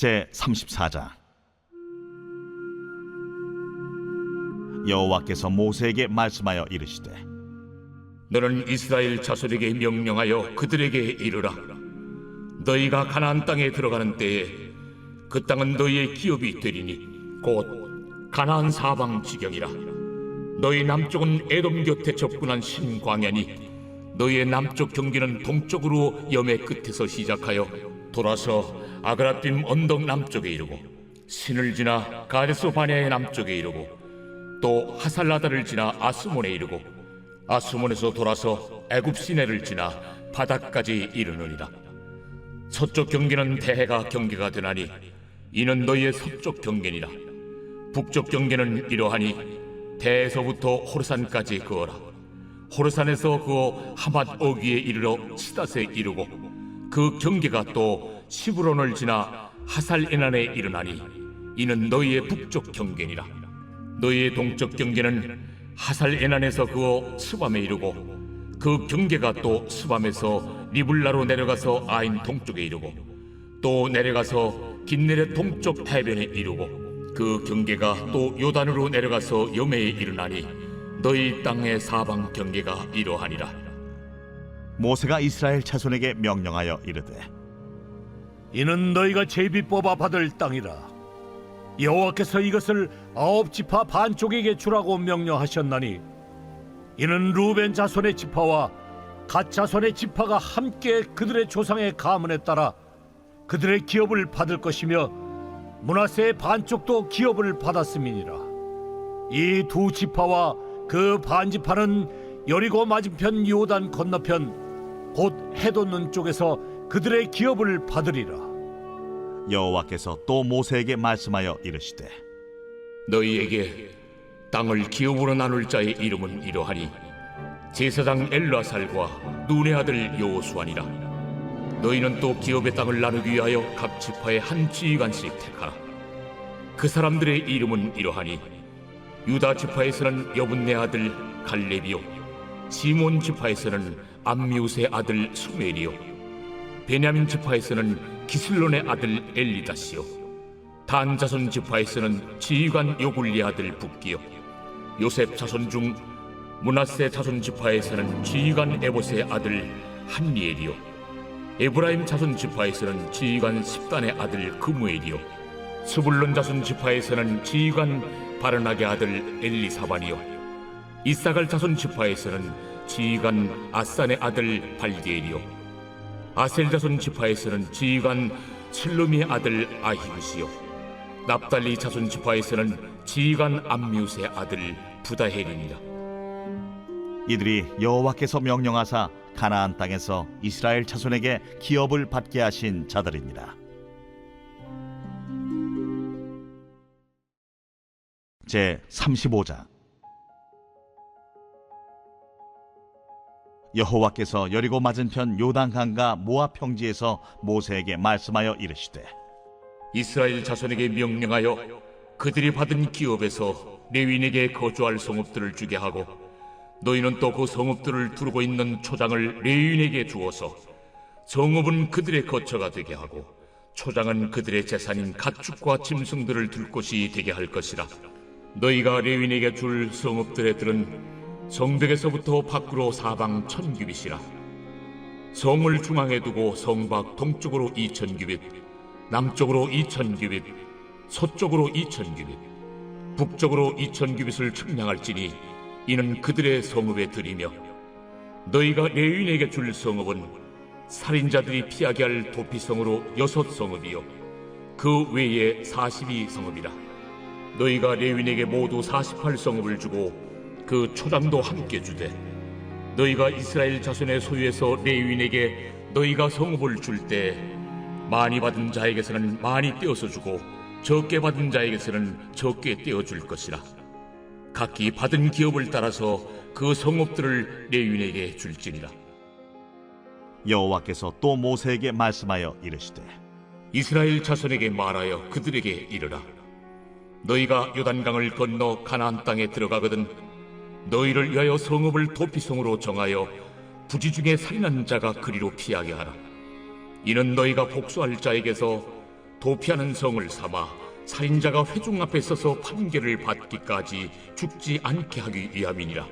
제34장. 여호와께서 모세에게 말씀하여 이르시되, 너는 이스라엘 자손에게 명령하여 그들에게 이르라. 너희가 가나안 땅에 들어가는 때에 그 땅은 너희의 기업이 되리니 곧 가나안 사방 지경이라. 너희 남쪽은 에돔 곁에 접근한 신광야니 너희의 남쪽 경계는 동쪽으로 염해 끝에서 시작하여 돌아서 아그라빔 언덕 남쪽에 이르고 신을 지나 가데스 바네아의 남쪽에 이르고 또 하살라다를 지나 아스몬에 이르고 아스몬에서 돌아서 애굽 시내를 지나 바닥까지 이르느니라. 서쪽 경계는 대해가 경계가 되나니 이는 너희의 서쪽 경계니라. 북쪽 경계는 이러하니 대에서부터 호르산까지 그어라. 호르산에서 그어 하맛 어귀에 이르러 시닷에 이르고 그 경계가 또 시브론을 지나 하살에난에 이르나니 이는 너희의 북쪽 경계니라. 너희의 동쪽 경계는 하살에난에서 그어 스밤에 이르고 그 경계가 또 스밤에서 리블라로 내려가서 아인 동쪽에 이르고 또 내려가서 긴네렛 동쪽 해변에 이르고 그 경계가 또 요단으로 내려가서 염해에 이르나니 너희 땅의 사방 경계가 이러하니라. 모세가 이스라엘 자손에게 명령하여 이르되, 이는 너희가 제비 뽑아 받을 땅이라. 여호와께서 이것을 9지파 반쪽에게 주라고 명령하셨나니 이는 루벤 자손의 지파와 갓 자손의 지파가 함께 그들의 조상의 가문에 따라 그들의 기업을 받을 것이며 므낫세의 반쪽도 기업을 받았음이니라. 이 두 지파와 그 반지파는 여리고 맞은편 요단 건너편 곧 해돋는 쪽에서 그들의 기업을 받으리라. 여호와께서 또 모세에게 말씀하여 이르시되, 너희에게 땅을 기업으로 나눌 자의 이름은 이러하니 제사장 엘르아살과 눈의 아들 여호수아니라. 너희는 또 기업의 땅을 나누기 위하여 각 지파의 한 지휘관씩 택하라. 그 사람들의 이름은 이러하니 유다 지파에서는 여분네 아들 갈렙이요, 시몬 지파에서는 암미우스의 아들 수멜이요, 베냐민 지파에서는 기슬론의 아들 엘리다시요, 단 자손 지파에서는 지휘관 요굴리 아들 북기요, 요셉 자손 중 므낫세 자손 지파에서는 지휘관 에봇의 아들 한리엘이요, 에브라임 자손 지파에서는 지휘관 십단의 아들 그무엘이요, 스불론 자손 지파에서는 지휘관 바르낙의 아들 엘리사반이요, 이사갈 자손 지파에서는 지휘관 아산의 아들 발디엘이요, 아셀 자손 지파에서는 지휘관 슬루미의 아들 아히우시요, 납달리 자손 지파에서는 지휘관 암미우스의 아들 부다헬이니라. 이들이 여호와께서 명령하사 가나안 땅에서 이스라엘 자손에게 기업을 받게 하신 자들이니라. 제35장. 여호와께서 여리고 맞은편 요단강과 모압 평지에서 모세에게 말씀하여 이르시되, 이스라엘 자손에게 명령하여 그들이 받은 기업에서 레위인에게 거주할 성읍들을 주게 하고 너희는 또 그 성읍들을 두르고 있는 초장을 레위인에게 주어서 성읍은 그들의 거처가 되게 하고 초장은 그들의 재산인 가축과 짐승들을 둘 곳이 되게 할 것이라. 너희가 레위인에게 줄 성읍들의 들은 성벽에서부터 밖으로 사방 1000규빗이라. 성을 중앙에 두고 성밖 동쪽으로 2000규빗, 남쪽으로 2000규빗, 서쪽으로 2000규빗, 북쪽으로 2000규빗을 측량할지니 이는 그들의 성읍에 들이며 너희가 레위인에게 줄 성읍은 살인자들이 피하게 할 도피성으로 6성읍이요 그 외에 42성읍이라. 너희가 레위인에게 모두 48성읍을 주고 그 초장도 함께 주되 너희가 이스라엘 자손의 소유에서 레위인에게 너희가 성읍을 줄 때 많이 받은 자에게서는 많이 떼어서 주고 적게 받은 자에게서는 적게 떼어 줄 것이라. 각기 받은 기업을 따라서 그 성읍들을 레위인에게 줄지니라. 여호와께서 또 모세에게 말씀하여 이르시되, 이스라엘 자손에게 말하여 그들에게 이르라. 너희가 요단강을 건너 가나안 땅에 들어가거든 너희를 위하여 성읍을 도피성으로 정하여 부지 중에 살인한 자가 그리로 피하게 하라. 이는 너희가 복수할 자에게서 도피하는 성을 삼아 살인자가 회중 앞에 서서 판결을 받기까지 죽지 않게 하기 위함이니라.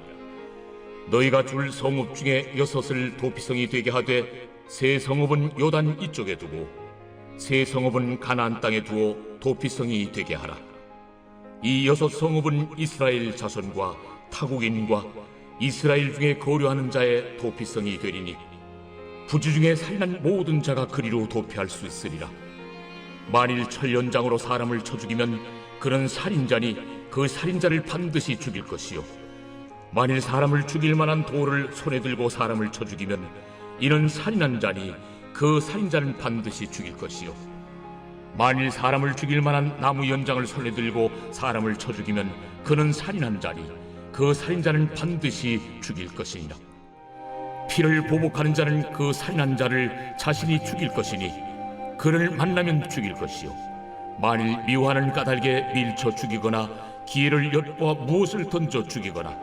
너희가 줄 성읍 중에 6을 도피성이 되게 하되 3 성읍은 요단 이쪽에 두고 3 성읍은 가나안 땅에 두어 도피성이 되게 하라. 이 6 성읍은 이스라엘 자손과 타국인과 이스라엘 중에 거류하는 자의 도피성이 되리니 부지 중에 살인한 모든 자가 그리로 도피할 수 있으리라. 만일 철연장으로 사람을 쳐 죽이면 그는 살인자니 그 살인자를 반드시 죽일 것이요, 만일 사람을 죽일 만한 돌을 손에 들고 사람을 쳐 죽이면 이는 살인한 자니 그 살인자는 반드시 죽일 것이요, 만일 사람을 죽일 만한 나무 연장을 손에 들고 사람을 쳐 죽이면 그는 살인한 자니 그 살인자는 반드시 죽일 것이니라. 피를 보복하는 자는 그 살인한 자를 자신이 죽일 것이니 그를 만나면 죽일 것이요, 만일 미워하는 까닭에 밀쳐 죽이거나 기회를 엿보아 무엇을 던져 죽이거나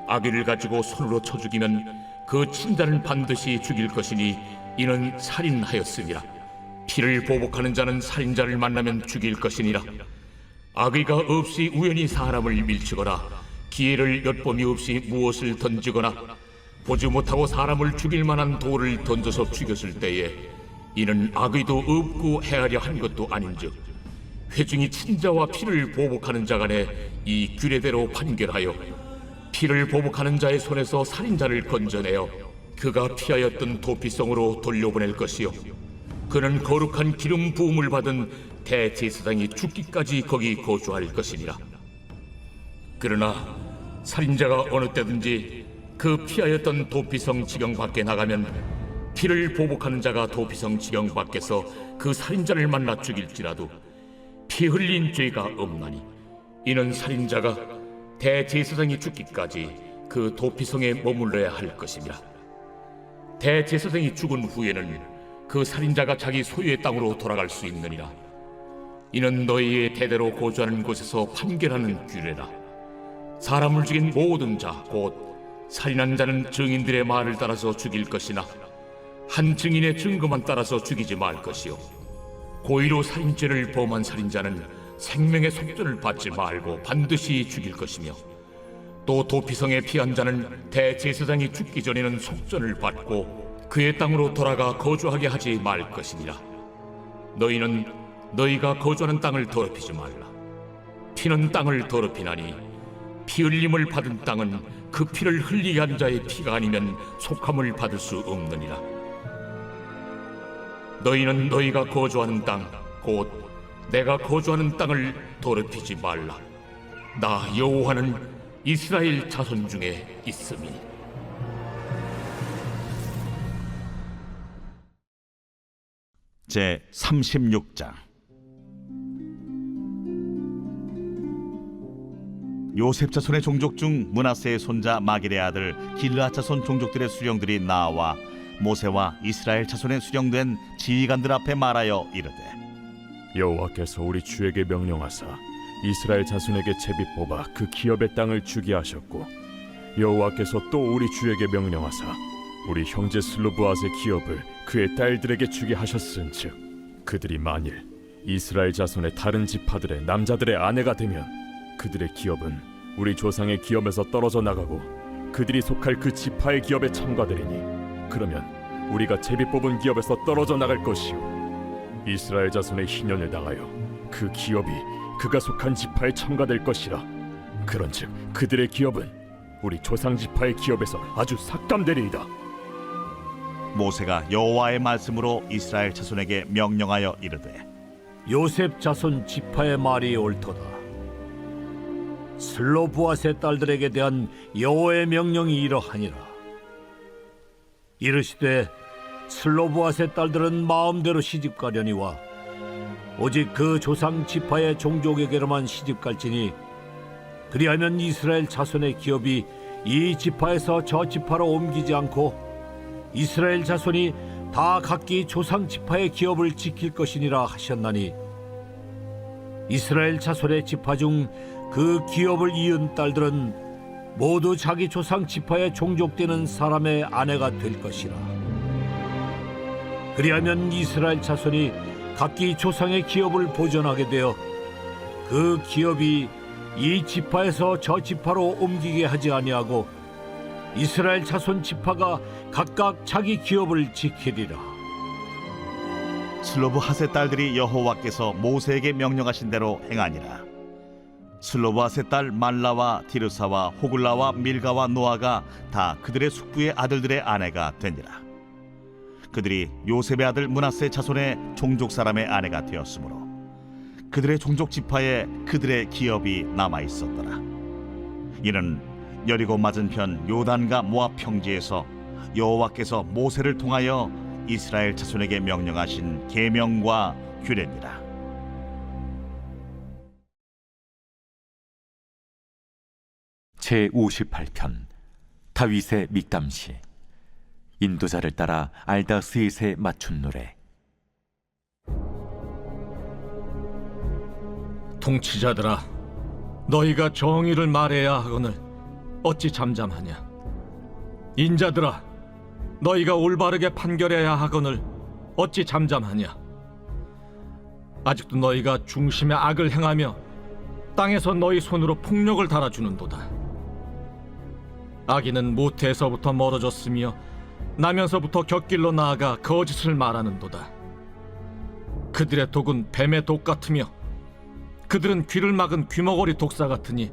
악의를 가지고 손으로 쳐 죽이면 그 친자는 반드시 죽일 것이니 이는 살인하였음이라. 피를 보복하는 자는 살인자를 만나면 죽일 것이니라. 악의가 없이 우연히 사람을 밀치거나 기회를 엿봄이 없이 무엇을 던지거나 보지 못하고 사람을 죽일 만한 돌을 던져서 죽였을 때에 이는 악의도 없고 헤아려 한 것도 아닌즉 회중이 친자와 피를 보복하는 자 간에 이 규례대로 판결하여 피를 보복하는 자의 손에서 살인자를 건져내어 그가 피하였던 도피성으로 돌려보낼 것이요, 그는 거룩한 기름 부음을 받은 대제사장이 죽기까지 거기 거주할 것이니라. 그러나 살인자가 어느 때든지 그 피하였던 도피성 지경 밖에 나가면 피를 보복하는 자가 도피성 지경 밖에서 그 살인자를 만나 죽일지라도 피 흘린 죄가 없나니 이는 살인자가 대제사장이 죽기까지 그 도피성에 머물러야 할 것이니라. 대제사장이 죽은 후에는 그 살인자가 자기 소유의 땅으로 돌아갈 수 있느니라. 이는 너희의 대대로 거주하는 곳에서 판결하는 규례라. 사람을 죽인 모든 자 곧 살인한 자는 증인들의 말을 따라서 죽일 것이나 한 증인의 증거만 따라서 죽이지 말 것이요, 고의로 살인죄를 범한 살인자는 생명의 속전을 받지 말고 반드시 죽일 것이며, 또 도피성에 피한 자는 대제사장이 죽기 전에는 속전을 받고 그의 땅으로 돌아가 거주하게 하지 말 것이니라. 너희는 너희가 거주하는 땅을 더럽히지 말라. 피는 땅을 더럽히나니 피 흘림을 받은 땅은 그 피를 흘리게 한 자의 피가 아니면 속함을 받을 수 없느니라. 너희는 너희가 거주하는 땅 곧 내가 거주하는 땅을 더럽히지 말라. 나 여호와는 이스라엘 자손 중에 있음이. 제 36장. 요셉 자손의 종족 중 므낫세의 손자 마길의 아들 길르앗 자손 종족들의 수령들이 나와 모세와 이스라엘 자손의 수령된 지휘관들 앞에 말하여 이르되, 여호와께서 우리 주에게 명령하사 이스라엘 자손에게 제비 뽑아 그 기업의 땅을 주게 하셨고, 여호와께서 또 우리 주에게 명령하사 우리 형제 슬로브앗의 기업을 그의 딸들에게 주게 하셨은즉, 그들이 만일 이스라엘 자손의 다른 지파들의 남자들의 아내가 되면 그들의 기업은 우리 조상의 기업에서 떨어져 나가고 그들이 속할 그 지파의 기업에 참가되리니, 그러면 우리가 제비 뽑은 기업에서 떨어져 나갈 것이요, 이스라엘 자손의 희년을 당하여 그 기업이 그가 속한 지파에 참가될 것이라. 그런즉 그들의 기업은 우리 조상 지파의 기업에서 아주 삭감되리이다. 모세가 여호와의 말씀으로 이스라엘 자손에게 명령하여 이르되, 요셉 자손 지파의 말이 옳도다. 슬로브앗의 딸들에게 대한 여호와의 명령이 이러하니라. 이르시되 슬로브앗의 딸들은 마음대로 시집가려니와 오직 그 조상 지파의 종족에게로만 시집갈지니, 그리하면 이스라엘 자손의 기업이 이 지파에서 저 지파로 옮기지 않고 이스라엘 자손이 다 각기 조상 지파의 기업을 지킬 것이니라 하셨나니, 이스라엘 자손의 지파 중 그 기업을 이은 딸들은 모두 자기 조상 지파에 종족되는 사람의 아내가 될 것이라. 그리하면 이스라엘 자손이 각기 조상의 기업을 보존하게 되어 그 기업이 이 지파에서 저 지파로 옮기게 하지 아니하고 이스라엘 자손 지파가 각각 자기 기업을 지키리라. 슬로브핫의 딸들이 여호와께서 모세에게 명령하신 대로 행하니라. 슬로브핫의 딸 말라와 디르사와 호글라와 밀가와 노아가 다 그들의 숙부의 아들들의 아내가 되니라. 그들이 요셉의 아들 므낫세 자손의 종족 사람의 아내가 되었으므로 그들의 종족 지파에 그들의 기업이 남아 있었더라. 이는 여리고 맞은편 요단과 모압 평지에서 여호와께서 모세를 통하여 이스라엘 자손에게 명령하신 계명과 규례니라. 제58편 다윗의 믹담시. 인도자를 따라 알다스잇의 맞춘 노래. 통치자들아, 너희가 정의를 말해야 하거늘 어찌 잠잠하냐? 인자들아, 너희가 올바르게 판결해야 하거늘 어찌 잠잠하냐? 아직도 너희가 중심의 악을 행하며 땅에서 너희 손으로 폭력을 달아주는도다. 악인은 모태에서부터 멀어졌으며 나면서부터 곁길로 나아가 거짓을 말하는도다. 그들의 독은 뱀의 독 같으며 그들은 귀를 막은 귀머거리 독사 같으니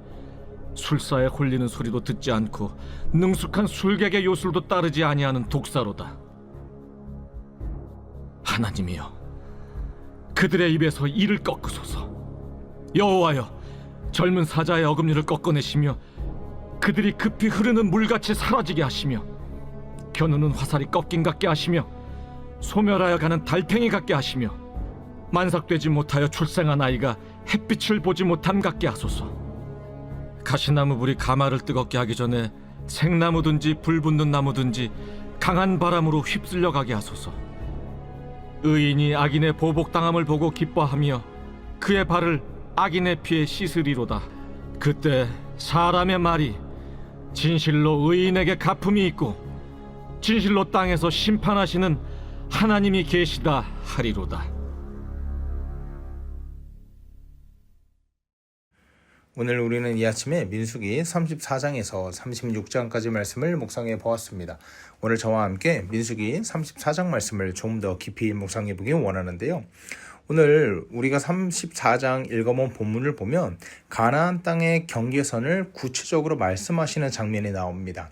술사에 홀리는 소리도 듣지 않고 능숙한 술객의 요술도 따르지 아니하는 독사로다. 하나님이여, 그들의 입에서 이를 꺾으소서. 여호와여, 젊은 사자의 어금니를 꺾어내시며 그들이 급히 흐르는 물같이 사라지게 하시며 겨누는 화살이 꺾인 같게 하시며 소멸하여 가는 달팽이 같게 하시며 만삭되지 못하여 출생한 아이가 햇빛을 보지 못함 같게 하소서. 가시나무 불이 가마를 뜨겁게 하기 전에 생나무든지 불 붙는 나무든지 강한 바람으로 휩쓸려 가게 하소서. 의인이 악인의 보복당함을 보고 기뻐하며 그의 발을 악인의 피에 씻으리로다. 그때 사람의 말이 진실로 의인에게 갚음이 있고 진실로 땅에서 심판하시는 하나님이 계시다 하리로다. 오늘 우리는 이 아침에 민수기 34장에서 36장까지 말씀을 묵상해 보았습니다. 오늘 저와 함께 민수기 34장 말씀을 좀 더 깊이 묵상해 보기 원하는데요. 오늘 우리가 34장 읽어본 본문을 보면 가나안 땅의 경계선을 구체적으로 말씀하시는 장면이 나옵니다.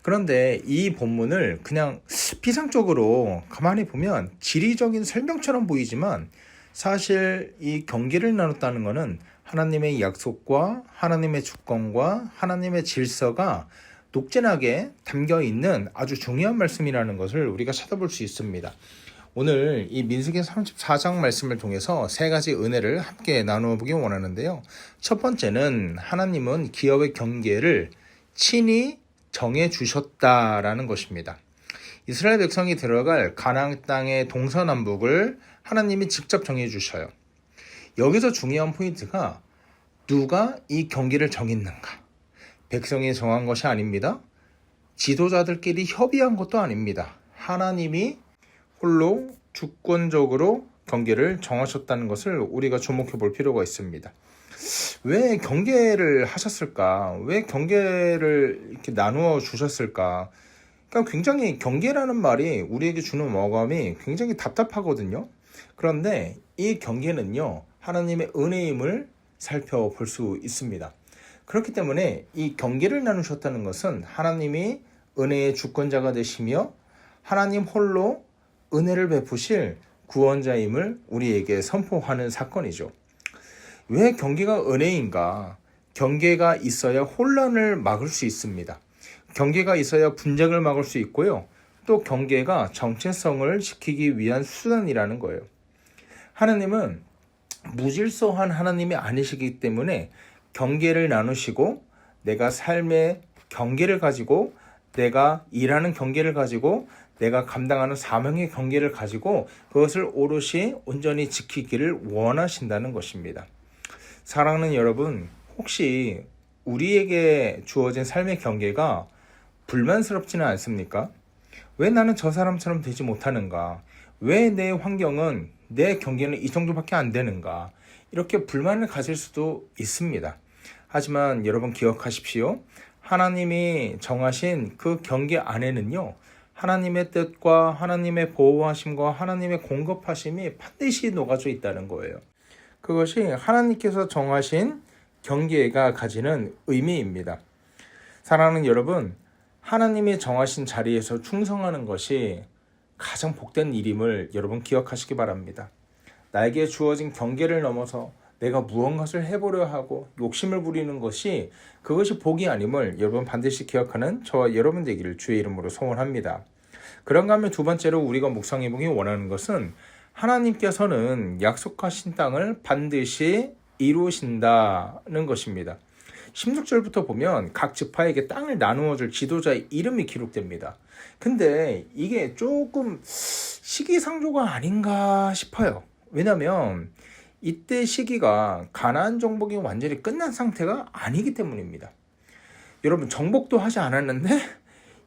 그런데 이 본문을 그냥 피상적으로 가만히 보면 지리적인 설명처럼 보이지만 사실 이 경계를 나눴다는 것은 하나님의 약속과 하나님의 주권과 하나님의 질서가 녹진하게 담겨 있는 아주 중요한 말씀이라는 것을 우리가 찾아볼 수 있습니다. 오늘 이 민수기 34장 말씀을 통해서 세 가지 은혜를 함께 나누어 보기 원하는데요. 첫 번째는 하나님은 기업의 경계를 친히 정해 주셨다라는 것입니다. 이스라엘 백성이 들어갈 가나안 땅의 동서남북을 하나님이 직접 정해 주셔요. 여기서 중요한 포인트가 누가 이 경계를 정했는가? 백성이 정한 것이 아닙니다. 지도자들끼리 협의한 것도 아닙니다. 하나님이 홀로 주권적으로 경계를 정하셨다는 것을 우리가 주목해 볼 필요가 있습니다. 왜 경계를 하셨을까? 왜 경계를 이렇게 나누어 주셨을까? 그러니까 굉장히 경계라는 말이 우리에게 주는 어감이 굉장히 답답하거든요. 그런데 이 경계는요, 하나님의 은혜임을 살펴볼 수 있습니다. 그렇기 때문에 이 경계를 나누셨다는 것은 하나님이 은혜의 주권자가 되시며 하나님 홀로 은혜를 베푸실 구원자임을 우리에게 선포하는 사건이죠. 왜 경계가 은혜인가? 경계가 있어야 혼란을 막을 수 있습니다. 경계가 있어야 분쟁을 막을 수 있고요. 또 경계가 정체성을 지키기 위한 수단이라는 거예요. 하나님은 무질서한 하나님이 아니시기 때문에 경계를 나누시고 내가 삶의 경계를 가지고 내가 일하는 경계를 가지고 내가 감당하는 사명의 경계를 가지고 그것을 오롯이 온전히 지키기를 원하신다는 것입니다. 사랑하는 여러분, 혹시 우리에게 주어진 삶의 경계가 불만스럽지는 않습니까? 왜 나는 저 사람처럼 되지 못하는가? 왜 내 환경은 내 경계는 이 정도밖에 안 되는가, 이렇게 불만을 가질 수도 있습니다. 하지만 여러분 기억하십시오. 하나님이 정하신 그 경계 안에는요, 하나님의 뜻과 하나님의 보호하심과 하나님의 공급하심이 반드시 녹아져 있다는 거예요. 그것이 하나님께서 정하신 경계가 가지는 의미입니다. 사랑하는 여러분, 하나님이 정하신 자리에서 충성하는 것이 가장 복된 일임을 여러분 기억하시기 바랍니다. 나에게 주어진 경계를 넘어서 내가 무언가를 해보려 하고 욕심을 부리는 것이, 그것이 복이 아님을 여러분 반드시 기억하는 저와 여러분 되기를 주의 이름으로 소원합니다. 그런가 하면 두 번째로 우리가 묵상해보기 원하는 것은, 하나님께서는 약속하신 땅을 반드시 이루신다는 것입니다. 16절부터 보면 각 지파에게 땅을 나누어 줄 지도자의 이름이 기록됩니다. 근데 이게 조금 시기상조가 아닌가 싶어요. 왜냐하면 이때 시기가 가나안 정복이 완전히 끝난 상태가 아니기 때문입니다. 여러분, 정복도 하지 않았는데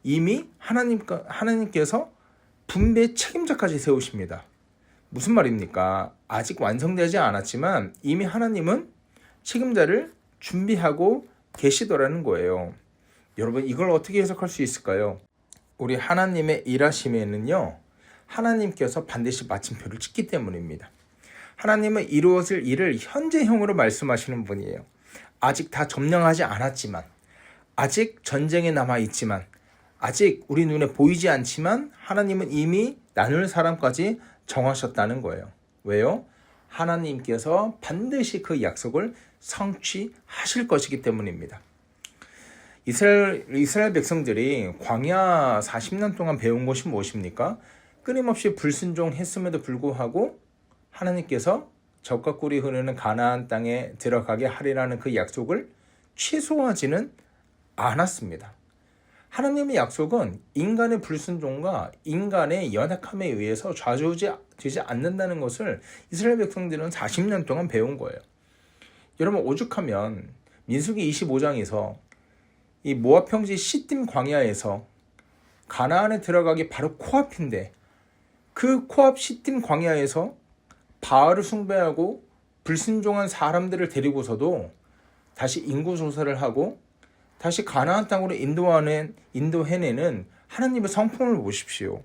이미 하나님께서 분배 책임자까지 세우십니다. 무슨 말입니까? 아직 완성되지 않았지만 이미 하나님은 책임자를 준비하고 계시더라는 거예요. 여러분, 이걸 어떻게 해석할 수 있을까요? 우리 하나님의 일하심에는요, 하나님께서 반드시 마침표를 찍기 때문입니다. 하나님은 이루어질 일을 현재형으로 말씀하시는 분이에요. 아직 다 점령하지 않았지만, 아직 전쟁에 남아있지만, 아직 우리 눈에 보이지 않지만 하나님은 이미 나눌 사람까지 정하셨다는 거예요. 왜요? 하나님께서 반드시 그 약속을 성취하실 것이기 때문입니다. 이스라엘 백성들이 광야 40년 동안 배운 것이 무엇입니까? 끊임없이 불순종했음에도 불구하고 하나님께서 젖과 꿀이 흐르는 가나안 땅에 들어가게 하리라는 그 약속을 취소하지는 않았습니다. 하나님의 약속은 인간의 불순종과 인간의 연약함에 의해서 좌지우지되지 않는다는 것을 이스라엘 백성들은 40년 동안 배운 거예요. 여러분, 오죽하면 민수기 25장에서 이 모압 평지 시딤 광야에서 가나안에 들어가기 바로 코앞인데, 그 코앞 시딤 광야에서 바알을 숭배하고 불순종한 사람들을 데리고서도 다시 인구 조사를 하고 다시 가나안 땅으로 인도해내는 하나님의 성품을 보십시오.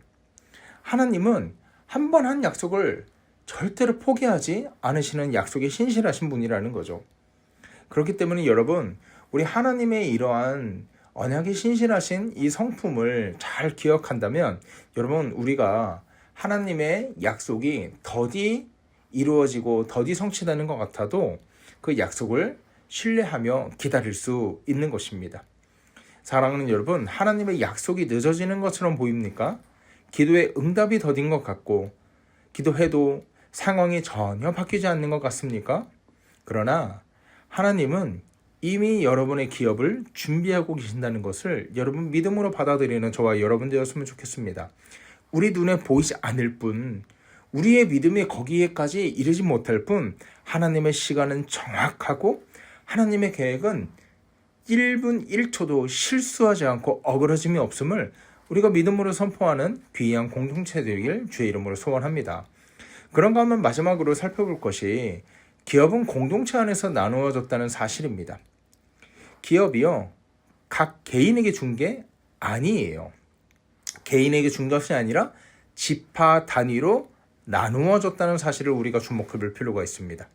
하나님은 한 번 한 약속을 절대로 포기하지 않으시는 약속에 신실하신 분이라는 거죠. 그렇기 때문에 여러분, 우리 하나님의 이러한 언약에 신실하신 이 성품을 잘 기억한다면, 여러분, 우리가 하나님의 약속이 더디 이루어지고 더디 성취되는 것 같아도 그 약속을 신뢰하며 기다릴 수 있는 것입니다. 사랑하는 여러분, 하나님의 약속이 늦어지는 것처럼 보입니까? 기도의 응답이 더딘 것 같고 기도해도 상황이 전혀 바뀌지 않는 것 같습니까? 그러나 하나님은 이미 여러분의 기업을 준비하고 계신다는 것을 여러분 믿음으로 받아들이는 저와 여러분 되었으면 좋겠습니다. 우리 눈에 보이지 않을 뿐, 우리의 믿음이 거기에까지 이르지 못할 뿐, 하나님의 시간은 정확하고 하나님의 계획은 1분 1초도 실수하지 않고 어그러짐이 없음을 우리가 믿음으로 선포하는 귀한 공동체 되길 주의 이름으로 소원합니다. 그런가 하면 마지막으로 살펴볼 것이 기업은 공동체 안에서 나누어졌다는 사실입니다. 기업이요, 각 개인에게 준 게 아니에요. 개인에게 준 것이 아니라 지파 단위로 나누어졌다는 사실을 우리가 주목해 볼 필요가 있습니다.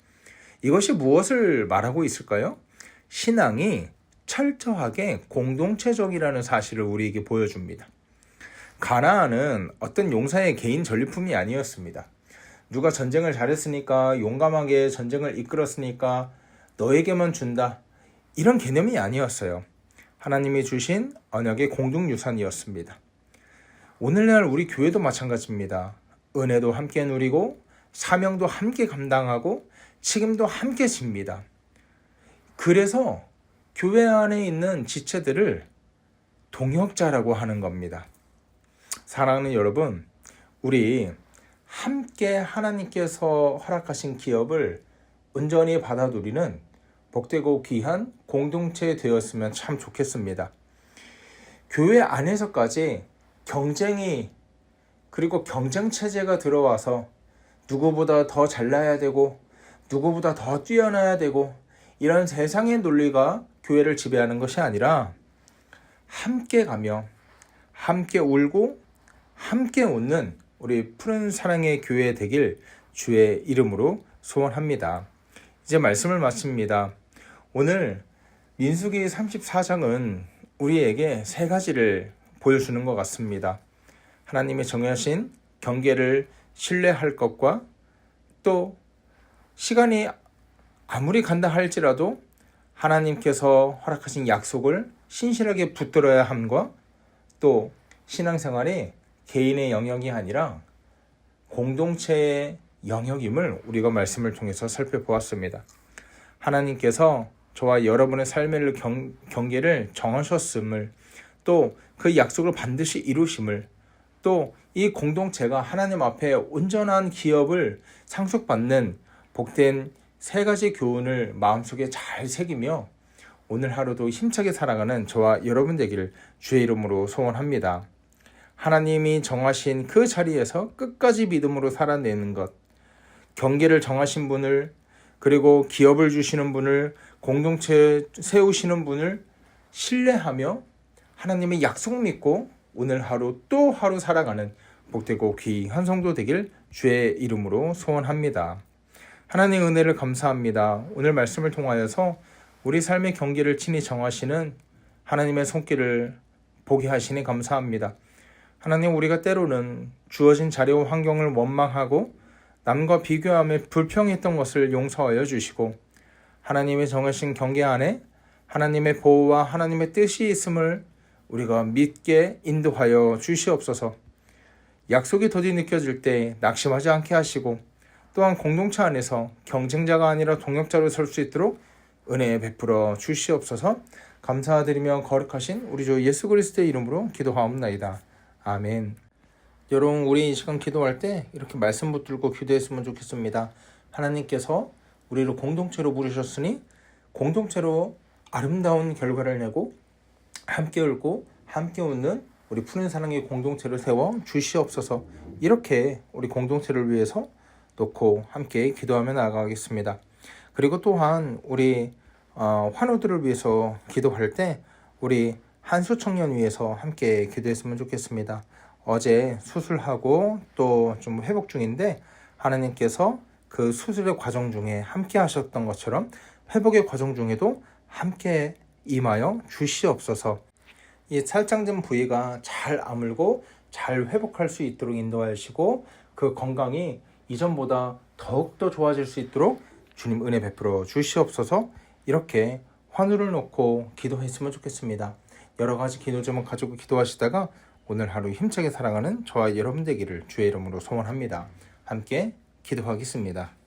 이것이 무엇을 말하고 있을까요? 신앙이 철저하게 공동체적이라는 사실을 우리에게 보여줍니다. 가나안은 어떤 용사의 개인 전리품이 아니었습니다. 누가 전쟁을 잘했으니까, 용감하게 전쟁을 이끌었으니까 너에게만 준다, 이런 개념이 아니었어요. 하나님이 주신 언약의 공동유산이었습니다. 오늘날 우리 교회도 마찬가지입니다. 은혜도 함께 누리고 사명도 함께 감당하고 책임도 함께 집니다. 그래서 교회 안에 있는 지체들을 동역자라고 하는 겁니다. 사랑하는 여러분, 우리 함께 하나님께서 허락하신 기업을 온전히 받아 누리는 복되고 귀한 공동체 되었으면 참 좋겠습니다. 교회 안에서까지 경쟁이, 그리고 경쟁체제가 들어와서 누구보다 더 잘나야 되고 누구보다 더 뛰어나야 되고 이런 세상의 논리가 교회를 지배하는 것이 아니라 함께 가며 함께 울고 함께 웃는 우리 푸른 사랑의 교회 되길 주의 이름으로 소원합니다. 이제 말씀을 마칩니다. 오늘 민수기 34장은 우리에게 세 가지를 보여주는 것 같습니다. 하나님의 정하신 경계를 신뢰할 것과 또 시간이 아무리 간다 할지라도 하나님께서 허락하신 약속을 신실하게 붙들어야 함과 또 신앙생활이 개인의 영역이 아니라 공동체의 영역임을 우리가 말씀을 통해서 살펴보았습니다. 하나님께서 저와 여러분의 삶의 경계를 정하셨음을 또 그 약속을 반드시 이루심을 또 이 공동체가 하나님 앞에 온전한 기업을 상속받는 복된 세 가지 교훈을 마음속에 잘 새기며 오늘 하루도 힘차게 살아가는 저와 여러분 되기를 주의 이름으로 소원합니다. 하나님이 정하신 그 자리에서 끝까지 믿음으로 살아내는 것, 경계를 정하신 분을 그리고 기업을 주시는 분을 공동체 세우시는 분을 신뢰하며 하나님의 약속 믿고 오늘 하루 또 하루 살아가는 복되고 귀한 성도 되길 주의 이름으로 소원합니다. 하나님의 은혜를 감사합니다. 오늘 말씀을 통하여서 우리 삶의 경계를 친히 정하시는 하나님의 손길을 보게 하시니 감사합니다. 하나님, 우리가 때로는 주어진 자리와 환경을 원망하고 남과 비교하며 불평했던 것을 용서하여 주시고 하나님의 정하신 경계 안에 하나님의 보호와 하나님의 뜻이 있음을 우리가 믿게 인도하여 주시옵소서. 약속이 더디 느껴질 때 낙심하지 않게 하시고 또한 공동체 안에서 경쟁자가 아니라 동역자로 설 수 있도록 은혜 베풀어 주시옵소서. 감사드리며 거룩하신 우리 주 예수 그리스도의 이름으로 기도하옵나이다. 아멘. 여러분, 우리 이 시간 기도할 때 이렇게 말씀 붙들고 기도했으면 좋겠습니다. 하나님께서 우리를 공동체로 부르셨으니 공동체로 아름다운 결과를 내고 함께 울고 함께 웃는 우리 푸른 사랑의 공동체를 세워 주시옵소서. 이렇게 우리 공동체를 위해서 놓고 함께 기도하며 나아가겠습니다. 그리고 또한 우리 환우들을 위해서 기도할 때 우리 한수 청년 위해서 함께 기도했으면 좋겠습니다. 어제 수술하고 또 좀 회복 중인데 하나님께서 그 수술의 과정 중에 함께 하셨던 것처럼 회복의 과정 중에도 함께 임하여 주시옵소서. 이 살짱진 부위가 잘 아물고 잘 회복할 수 있도록 인도하시고 그 건강이 이전보다 더욱더 좋아질 수 있도록 주님 은혜 베풀어 주시옵소서. 이렇게 환우를 놓고 기도했으면 좋겠습니다. 여러 가지 기도 제목 가지고 기도하시다가 오늘 하루 힘차게 살아가는 저와 여러분 되기를 주의 이름으로 소원합니다. 함께 기도하겠습니다.